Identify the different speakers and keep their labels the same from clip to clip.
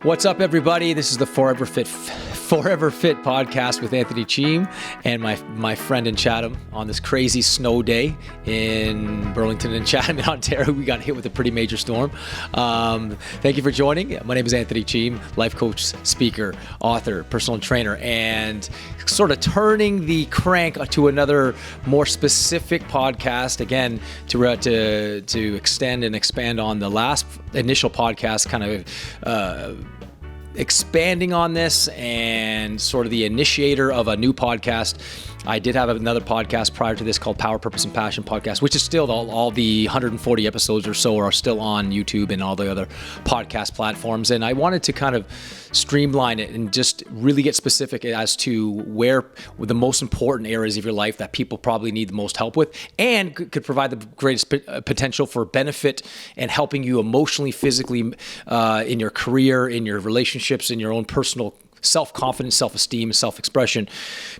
Speaker 1: What's up, everybody? This is the Forever Fit podcast with Anthony Cheam and my friend in Chatham on this crazy snow day in Burlington and Chatham in Ontario. We got hit with a pretty major storm. Thank you for joining. My name is Anthony Cheam, life coach, speaker, author, personal trainer, and sort of turning the crank to another more specific podcast again to extend and expand on the last initial podcast, kind of expanding on this and sort of the initiator of a new podcast. I did have another podcast prior to this called Power, Purpose, and Passion podcast, which is still all the 140 episodes or so are still on YouTube and all the other podcast platforms. And I wanted to kind of streamline it and just really get specific as to where the most important areas of your life that people probably need the most help with and could provide the greatest potential for benefit and helping you emotionally, physically, in your career, in your relationships, in your own personal self-confidence, self-esteem, self-expression,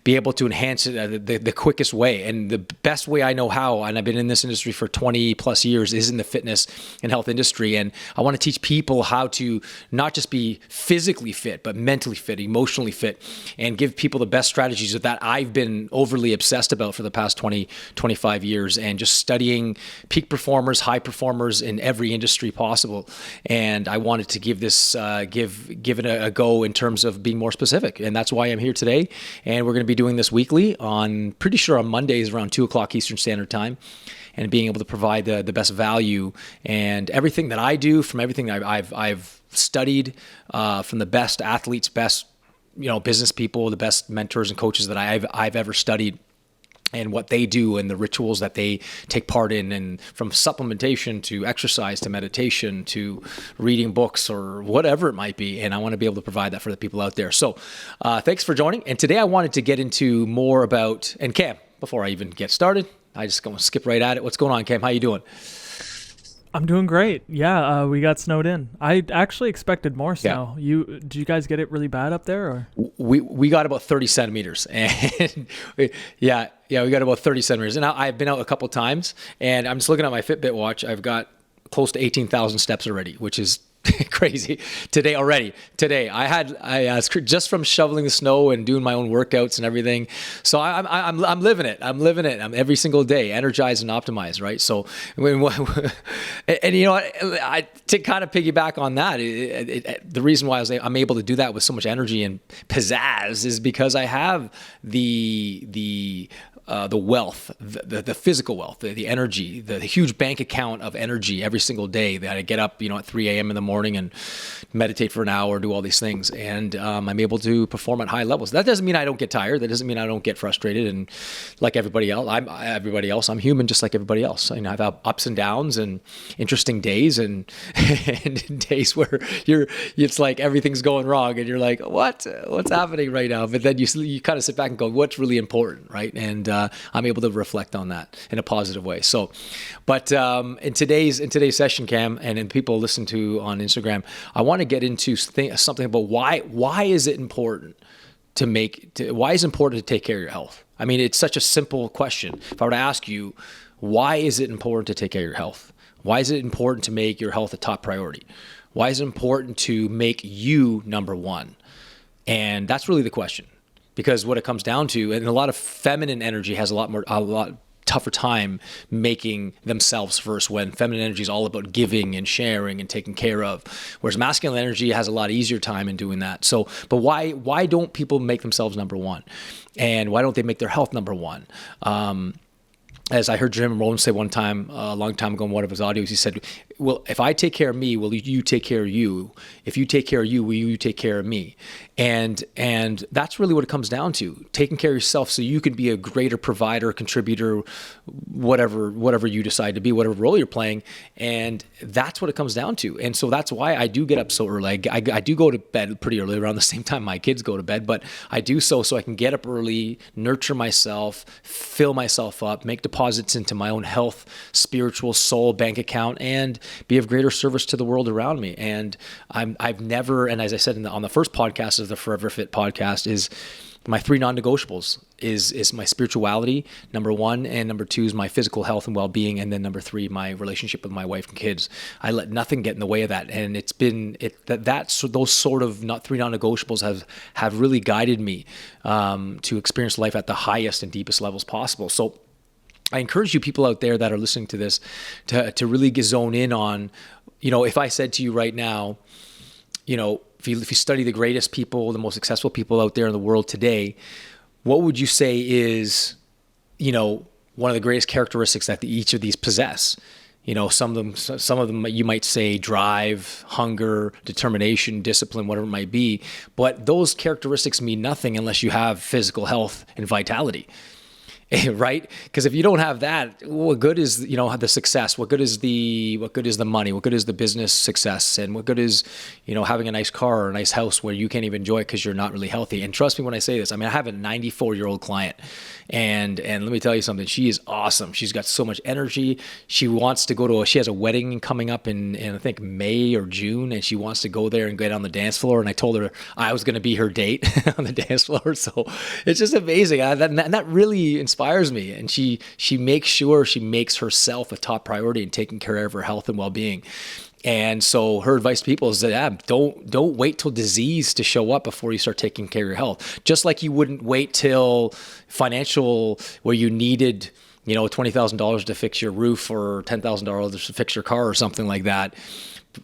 Speaker 1: be able to enhance it the quickest way. And the best way I know how, and I've been in this industry for 20 plus years, is in the fitness and health industry. And I want to teach people how to not just be physically fit, but mentally fit, emotionally fit, and give people the best strategies that I've been overly obsessed about for the past 20, 25 years, and just studying peak performers, high performers in every industry possible. And I wanted to give this, give it a go in terms of being more specific. And that's why I'm here today. And we're going to be doing this weekly on, pretty sure on Mondays around 2:00 Eastern Standard Time, and being able to provide the best value and everything that I do from everything I've studied, from the best athletes, best, business people, the best mentors and coaches that I've ever studied, and what they do and the rituals that they take part in, and from supplementation to exercise to meditation to reading books or whatever it might be. And I want to be able to provide that for the people out there. So thanks for joining. And today I wanted to get into more about, and Cam, before I even get started, I just going to skip right at it. What's going on, Cam? How you doing?
Speaker 2: I'm doing great. Yeah, we got snowed in. I actually expected more snow. Yeah. Did you guys get it really bad up there? Or
Speaker 1: we got about 30 centimeters, and we got about 30 centimeters. And I've been out a couple times, and I'm just looking at my Fitbit watch. I've got close to 18,000 steps already, which is crazy today already. Today I just from shoveling the snow and doing my own workouts and everything. So I'm living it. I'm I'm every single day energized and optimized, right? So and to kind of piggyback on that, the reason why I'm able to do that with so much energy and pizzazz is because I have the wealth, the physical wealth, the energy, the huge bank account of energy every single day that I get up, at 3 a.m. in the morning and meditate for an hour, do all these things. And I'm able to perform at high levels. That doesn't mean I don't get tired. That doesn't mean I don't get frustrated. And like everybody else, I'm human just like everybody else. I have ups and downs and interesting days and days where it's like everything's going wrong and you're like, what's happening right now? But then you kind of sit back and go, what's really important, right? And I'm able to reflect on that in a positive way. So, but in today's session, Cam, and in people listen to on Instagram, I want to get into something about why is it important why is it important to take care of your health? I mean, it's such a simple question. If I were to ask you, why is it important to take care of your health? Why is it important to make your health a top priority? Why is it important to make you number one? And that's really the question. Because what it comes down to, and a lot of feminine energy has a lot tougher time making themselves first, when feminine energy is all about giving and sharing and taking care of, whereas masculine energy has a lot easier time in doing that. So, but why don't people make themselves number one? And why don't they make their health number one? As I heard Jim Rohn say one time, a long time ago in one of his audios, he said, well, if I take care of me, will you take care of you? If you take care of you, will you take care of me? And that's really what it comes down to, taking care of yourself so you can be a greater provider, contributor, whatever you decide to be, whatever role you're playing. And that's what it comes down to. And so that's why I do get up so early. I do go to bed pretty early, around the same time my kids go to bed, but I do so I can get up early, nurture myself, fill myself up, make deposits into my own health, spiritual soul bank account, and be of greater service to the world around me. And I've never, and as I said on the first podcast of the Forever Fit podcast, is my 3 non-negotiables is my spirituality, number 1, and number 2 is my physical health and well-being, and then number 3, my relationship with my wife and kids. I let nothing get in the way of that, and those sort of 3 non-negotiables have really guided me to experience life at the highest and deepest levels possible. So I encourage you people out there that are listening to this to really zone in on, if I said to you right now, if you study the greatest people, the most successful people out there in the world today, what would you say is, one of the greatest characteristics that each of these possess? Some of them you might say drive, hunger, determination, discipline, whatever it might be. But those characteristics mean nothing unless you have physical health and vitality. Right? Because if you don't have that, what good is the success? What good is the money? What good is the business success? And what good is having a nice car or a nice house where you can't even enjoy it because you're not really healthy? And trust me when I say this. I mean, I have a 94-year-old client, and let me tell you something. She is awesome. She's got so much energy. She wants to she has a wedding coming up in I think May or June, and she wants to go there and get on the dance floor. And I told her I was going to be her date on the dance floor. So it's just amazing. That really inspires me. And she makes sure she makes herself a top priority in taking care of her health and well-being. And so her advice to people is that don't wait till disease to show up before you start taking care of your health. Just like you wouldn't wait till financial where you needed $20,000 to fix your roof or $10,000 to fix your car or something like that,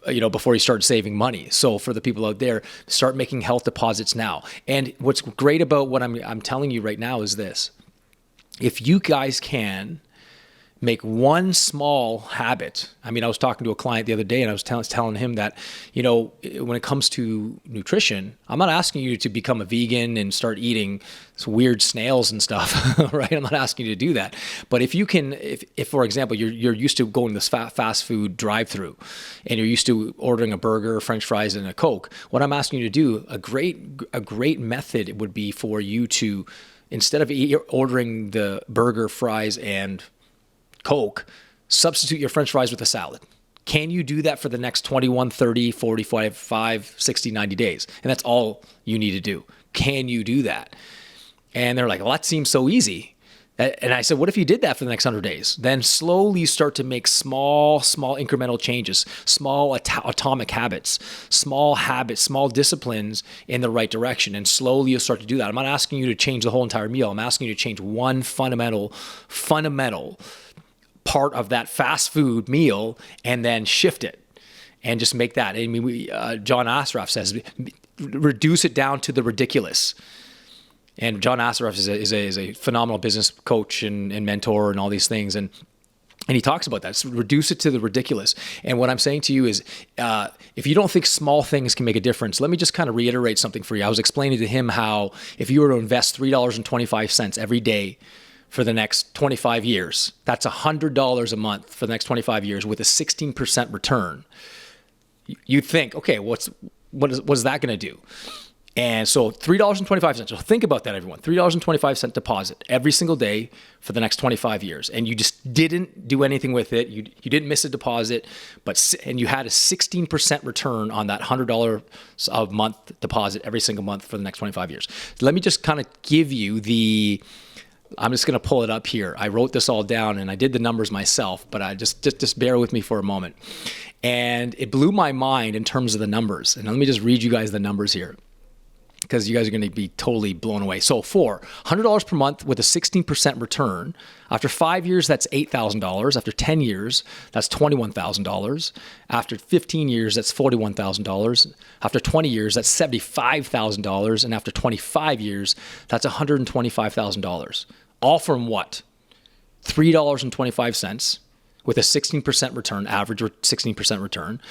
Speaker 1: before you start saving money. So for the people out there, start making health deposits now. And what's great about what I'm telling you right now is this. If you guys can make one small habit. I mean, I was talking to a client the other day and I was telling him that, when it comes to nutrition, I'm not asking you to become a vegan and start eating weird snails and stuff, right? I'm not asking you to do that. But if you can, if for example, you're used to going to this fast food drive-through and you're used to ordering a burger, French fries, and a Coke, what I'm asking you to do, a great method would be for you to, instead of ordering the burger, fries, and Coke, substitute your French fries with a salad. Can you do that for the next 21, 30, 45, 60, 90 days? And that's all you need to do. Can you do that? And they're like, well, that seems so easy. And I said, what if you did that for the next 100 days? Then slowly start to make small incremental changes, small atomic habits, small disciplines in the right direction. And slowly you'll start to do that. I'm not asking you to change the whole entire meal. I'm asking you to change one fundamental part of that fast food meal and then shift it and just make that. I mean, John Assaraf says, reduce it down to the ridiculous. And John Assaraf is a phenomenal business coach and mentor and all these things. And he talks about that. So reduce it to the ridiculous. And what I'm saying to you is, if you don't think small things can make a difference, let me just kind of reiterate something for you. I was explaining to him how if you were to invest $3.25 every day for the next 25 years, that's $100 a month for the next 25 years with a 16% return. You'd think, okay, what is that going to do? And so $3.25. So think about that, everyone. $3.25 deposit every single day for the next 25 years. And you just didn't do anything with it. You didn't miss a deposit, and you had a 16% return on that $100 a month deposit every single month for the next 25 years. Let me just kind of give you I'm just going to pull it up here. I wrote this all down and I did the numbers myself, but I just bear with me for a moment. And it blew my mind in terms of the numbers. And let me just read you guys the numbers here, because you guys are going to be totally blown away. So for $100 per month with a 16% return, after 5 years, that's $8,000. After 10 years, that's $21,000. After 15 years, that's $41,000. After 20 years, that's $75,000. And after 25 years, that's $125,000. All from what? $3.25 with a 16% return, average 16% return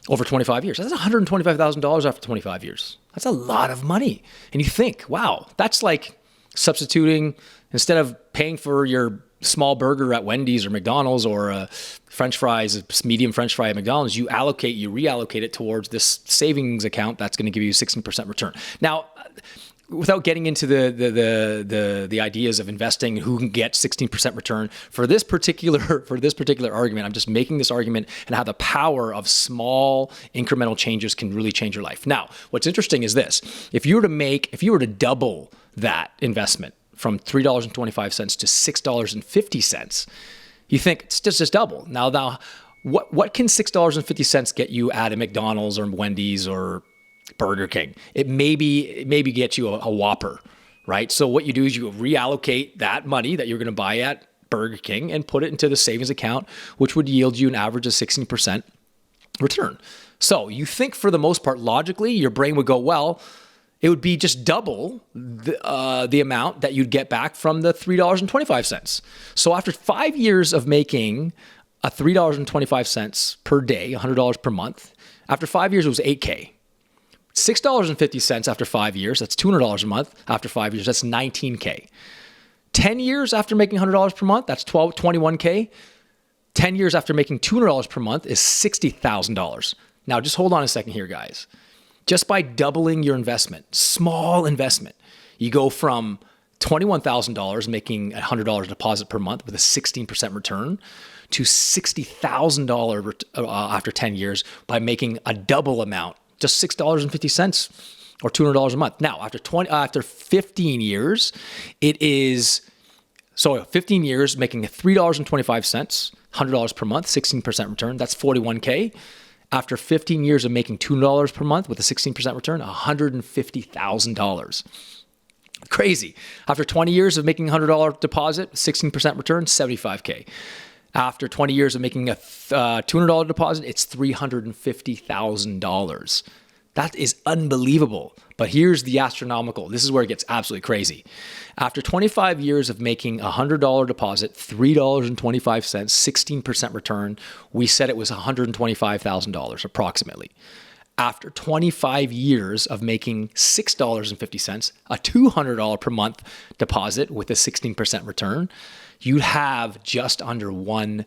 Speaker 1: over 25 years. That's $125,000 after 25 years. That's a lot of money. And you think, wow, that's like substituting, instead of paying for your small burger at Wendy's or McDonald's or a medium French fry at McDonald's, you reallocate it towards this savings account that's going to give you 16% return. Now, without getting into the ideas of investing, who can get 16% return for this particular argument, I'm just making this argument and how the power of small incremental changes can really change your life. Now, what's interesting is this: if you were to double that investment from $3.25 to $6.50, you think it's just double. Now, what can $6.50 get you at a McDonald's or Wendy's or Burger King? It maybe get you a Whopper, right? So what you do is you reallocate that money that you're going to buy at Burger King and put it into the savings account, which would yield you an average of 16% return. So you think, for the most part, logically, your brain would go, well, it would be just double the amount that you'd get back from the $3.25. So after 5 years of making a $3.25 per day, $100 per month, after 5 years, it was $8K. $6.50 after 5 years, that's $200 a month. After 5 years, that's $19K. 10 years after making $100 per month, that's $21K. 10 years after making $200 per month is $60,000. Now, just hold on a second here, guys. Just by doubling your investment, small investment, you go from $21,000 making a $100 deposit per month with a 16% return to $60,000 after 10 years by making a double amount, just $6.50 or $200 a month. Now, after 15 years, 15 years making a $3.25, $100 per month, 16% return, that's $41K. After 15 years of making $200 per month with a 16% return, $150,000. Crazy. After 20 years of making a $100 deposit, 16% return, $75K. After 20 years of making a $200 deposit, it's $350,000. That is unbelievable. But here's the astronomical. This is where it gets absolutely crazy. After 25 years of making a $100 deposit, $3.25, 16% return, we said it was $125,000 approximately. After 25 years of making $6.50, a $200 per month deposit with a 16% return, you'd have just under $1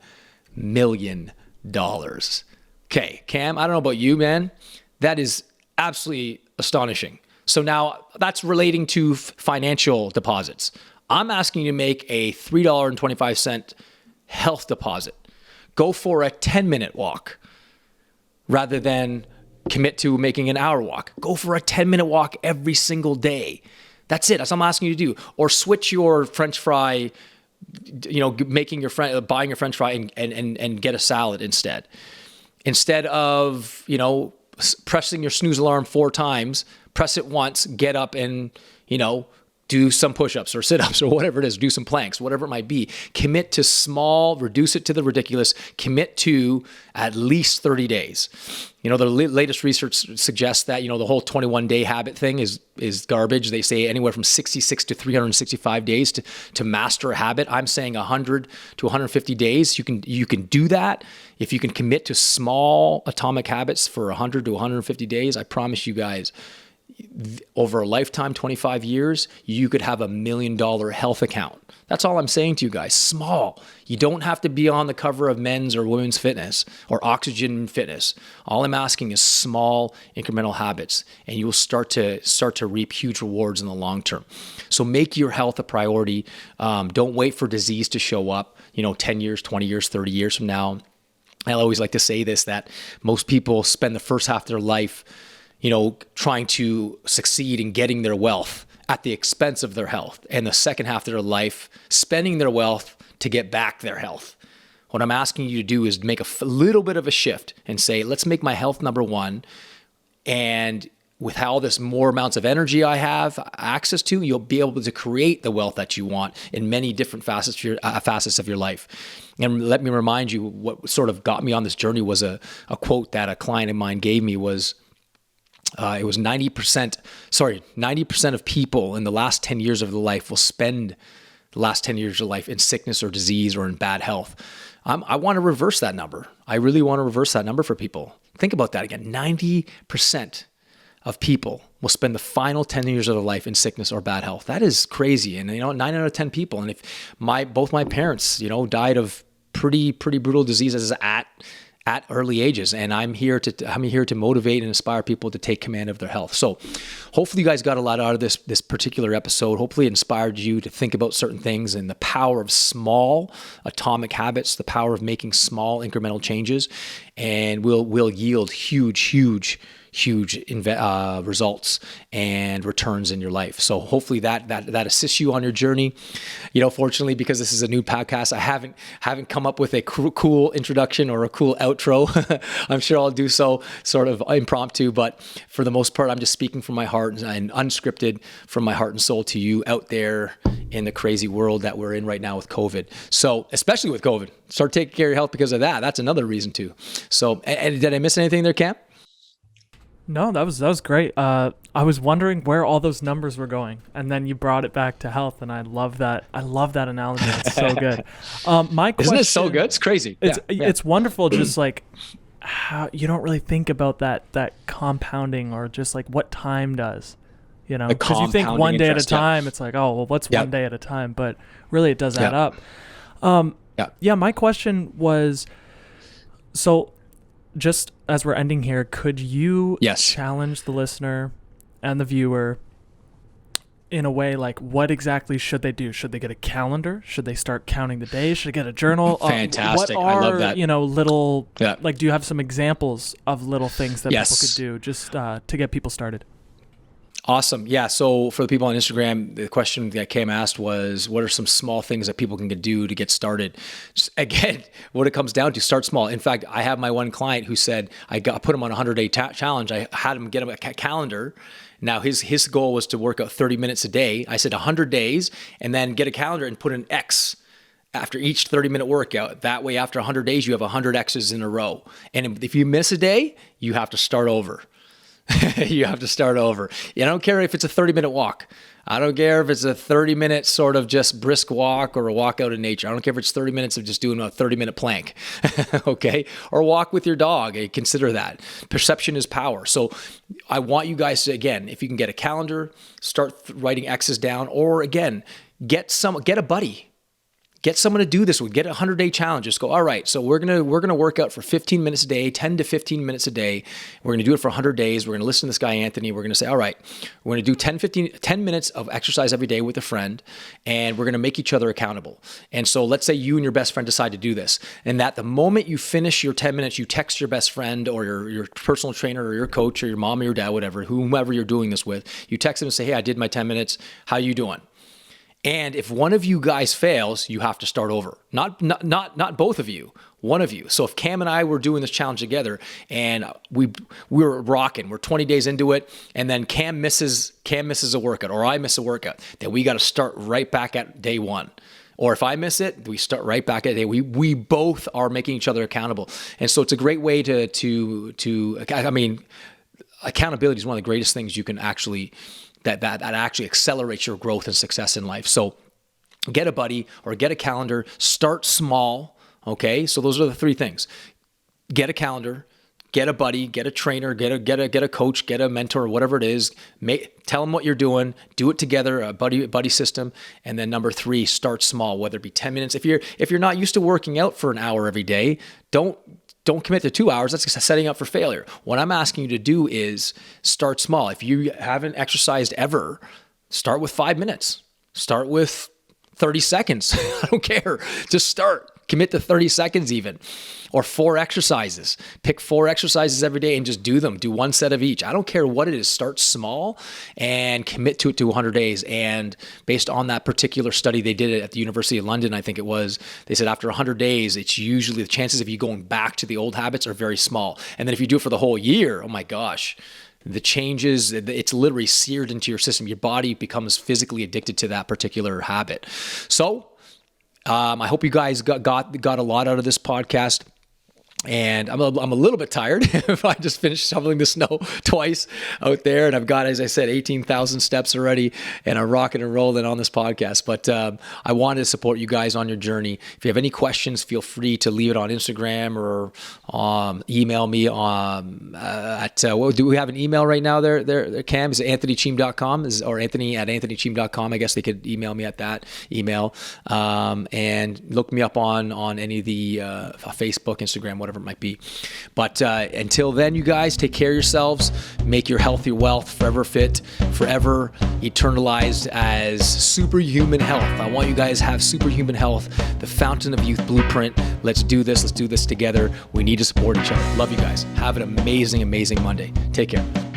Speaker 1: million. Okay, Cam, I don't know about you, man. That is absolutely astonishing. So now that's relating to financial deposits. I'm asking you to make a $3.25 health deposit. Go for a 10-minute walk rather than commit to making an hour walk. Go for a 10-minute walk every single day. That's it. That's what I'm asking you to do. Or switch your French fry, buying your French fry and get a salad instead. Instead of, pressing your snooze alarm 4 times, press it once, get up and, do some push-ups or sit-ups or whatever it is, do some planks, whatever it might be. Commit to small, reduce it to the ridiculous, commit to at least 30 days. The latest research suggests that, the whole 21-day habit thing is garbage. They say anywhere from 66 to 365 days to master a habit. I'm saying 100 to 150 days. You can do that. If you can commit to small atomic habits for 100 to 150 days, I promise you guys, over a lifetime, 25 years, you could have $1 million health account. That's all I'm saying to you guys. Small. You don't have to be on the cover of Men's or Women's Fitness or Oxygen Fitness. All I'm asking is small incremental habits, and you will start to reap huge rewards in the long term. So make your health a priority. Don't wait for disease to show up, 10 years, 20 years, 30 years from now. I always like to say this, that most people spend the first half of their life trying to succeed in getting their wealth at the expense of their health, and the second half of their life spending their wealth to get back their health. What I'm asking you to do is make a little bit of a shift and say, let's make my health number one. And with how this more amounts of energy I have access to, you'll be able to create the wealth that you want in many different facets of your life. And let me remind you, what sort of got me on this journey was a quote that a client of mine gave me was, it was 90% of people in the last 10 years of their life will spend the last 10 years of life in sickness or disease or in bad health. I want to reverse that number. I really want to reverse that number for people. Think about that again. 90% of people will spend the final 10 years of their life in sickness or bad health. That is crazy. And 9 out of 10 people. And if both my parents, died of pretty brutal diseases at early ages, and I'm here to motivate and inspire people to take command of their health. So hopefully you guys got a lot out of this particular episode. Hopefully it inspired you to think about certain things and the power of small atomic habits, the power of making small incremental changes, and will yield huge results and returns in your life. So hopefully that assists you on your journey. Fortunately, because this is a new podcast, I haven't come up with a cool introduction or a cool outro. I'm sure I'll do so sort of impromptu, but for the most part, I'm just speaking from my heart and unscripted from my heart and soul to you out there in the crazy world that we're in right now with COVID. So especially with COVID, start taking care of your health because of that. That's another reason too. So, and did I miss anything there, Cam?
Speaker 2: No, that was great. I was wondering where all those numbers were going, and then you brought it back to health, and I love that. I love that analogy. It's so good. My question,
Speaker 1: isn't it so good? It's crazy.
Speaker 2: It's wonderful. Just like how you don't really think about that compounding or just like what time does, because you think one day at a time. It's like, oh well, what's one day at a time? But really, it does add up. My question was, so just as we're ending here, could you challenge the listener and the viewer in a way, like what exactly should they do? Should they get a calendar? Should they start counting the days? Should they get a journal?
Speaker 1: Fantastic.
Speaker 2: What are,
Speaker 1: I love that.
Speaker 2: Little, like, do you have some examples of little things that people could do just to get people started?
Speaker 1: Awesome. Yeah. So for the people on Instagram, the question that Cam asked was, what are some small things that people can do to get started? Just, again, what it comes down to, start small. In fact, I have my one client who said, put him on a 100-day challenge. I had him get him a calendar. Now his goal was to work out 30 minutes a day. I said 100 days and then get a calendar and put an X after each 30-minute workout. That way, after 100 days, you have 100 X's in a row. And if you miss a day, you have to start over. You have to start over. I don't care if it's a 30-minute walk. I don't care if it's a 30-minute sort of just brisk walk or a walk out in nature. I don't care if it's 30 minutes of just doing a 30-minute plank, okay? Or walk with your dog. Consider that. Perception is power. So I want you guys to, again, if you can get a calendar, start writing X's down, or again, get a buddy. Get someone to do this with. Get a 100-day challenge. Just go, all right, so we're gonna work out for 15 minutes a day, 10 to 15 minutes a day. We're gonna do it for 100 days. We're gonna listen to this guy, Anthony. We're gonna say, all right, we're gonna do 10 minutes of exercise every day with a friend, and we're gonna make each other accountable. And so let's say you and your best friend decide to do this. And that the moment you finish your 10 minutes, you text your best friend or your personal trainer or your coach or your mom or your dad, whatever, whomever you're doing this with, you text them and say, hey, I did my 10 minutes. How you doing? And if one of you guys fails, you have to start over. Not both of you, one of you. So if Cam and I were doing this challenge together and we were rocking, we're 20 days into it, and then Cam misses a workout or I miss a workout, then we got to start right back at day one. Or if I miss it, we start right back at day. We both are making each other accountable. And so it's a great way to accountability is one of the greatest things you can actually that actually accelerates your growth and success in life. So get a buddy or get a calendar, start small. Okay. So those are the three things. Get a calendar, get a buddy, get a trainer, get a coach, get a mentor, whatever it is. Tell them what you're doing, do it together, a buddy system. And then number 3, start small, whether it be 10 minutes. If you're not used to working out for an hour every day, don't commit to 2 hours. That's setting up for failure. What I'm asking you to do is start small. If you haven't exercised ever, start with 5 minutes. Start with 30 seconds. I don't care. Just start. Commit to 30 seconds even. Or 4 exercises. Pick 4 exercises every day and just do them. Do 1 set of each. I don't care what it is. Start small and commit to it to 100 days. And based on that particular study, they did it at the University of London, I think it was, they said after 100 days, it's usually the chances of you going back to the old habits are very small. And then if you do it for the whole year, oh my gosh, the changes, it's literally seared into your system. Your body becomes physically addicted to that particular habit. So I hope you guys got a lot out of this podcast. And I'm a little bit tired. I just finished shoveling the snow twice out there, and I've got, as I said, 18,000 steps already, and I'm rocking and rolling on this podcast. But I wanted to support you guys on your journey. If you have any questions, feel free to leave it on Instagram or email me do we have an email right now there, Cam? Is it anthonycheam.com or anthony@anthonycheam.com? I guess they could email me at that email. And look me up on any of the Facebook, Instagram, whatever whatever it might be. But until then, you guys, take care of yourselves. Make your health your wealth. Forever fit, forever eternalized as superhuman health. I want you guys to have superhuman health, the Fountain of Youth blueprint. Let's do this. Let's do this together. We need to support each other. Love you guys. Have an amazing, amazing Monday. Take care.